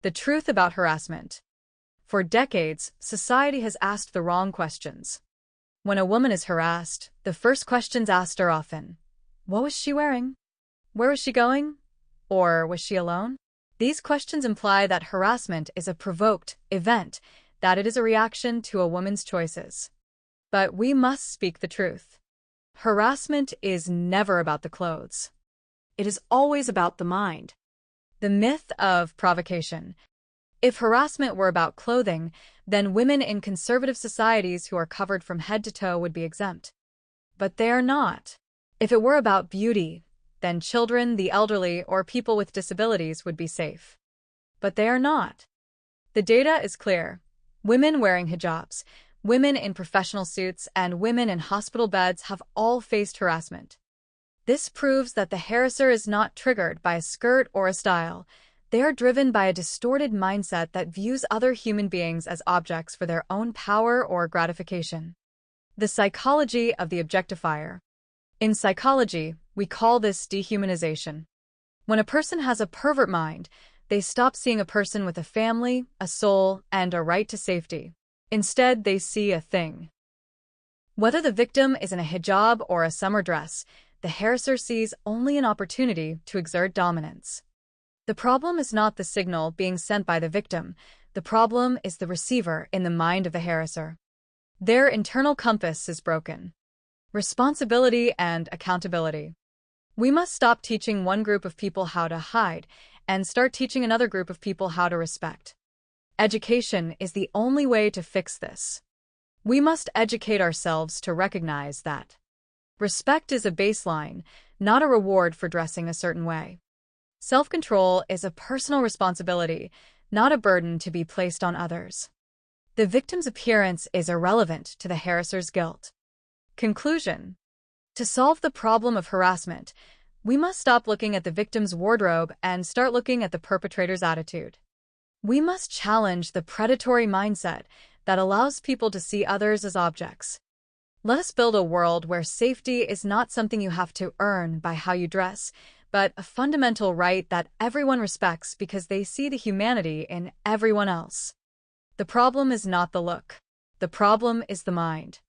The truth about harassment. For decades, society has asked the wrong questions. When a woman is harassed, the first questions asked are often, what was she wearing? Where was she going? Or was she alone? These questions imply that harassment is a provoked event, that it is a reaction to a woman's choices. But we must speak the truth. Harassment is never about the clothes. It is always about the mind. The myth of provocation. If harassment were about clothing, then women in conservative societies who are covered from head to toe would be exempt. But they are not. If it were about beauty, then children, the elderly, or people with disabilities would be safe. But they are not. The data is clear. Women wearing hijabs, women in professional suits, and women in hospital beds have all faced harassment. This proves that the harasser is not triggered by a skirt or a style. They are driven by a distorted mindset that views other human beings as objects for their own power or gratification. The psychology of the objectifier. In psychology, we call this dehumanization. When a person has a pervert mind, they stop seeing a person with a family, a soul, and a right to safety. Instead, they see a thing. Whether the victim is in a hijab or a summer dress, the harasser sees only an opportunity to exert dominance. The problem is not the signal being sent by the victim. The problem is the receiver in the mind of the harasser. Their internal compass is broken. Responsibility and accountability. We must stop teaching one group of people how to hide and start teaching another group of people how to respect. Education is the only way to fix this. We must educate ourselves to recognize that respect is a baseline, not a reward for dressing a certain way. Self-control is a personal responsibility, not a burden to be placed on others. The victim's appearance is irrelevant to the harasser's guilt. Conclusion. To solve the problem of harassment, we must stop looking at the victim's wardrobe and start looking at the perpetrator's attitude. We must challenge the predatory mindset that allows people to see others as objects. Let us build a world where safety is not something you have to earn by how you dress, but a fundamental right that everyone respects because they see the humanity in everyone else. The problem is not the look. The problem is the mind.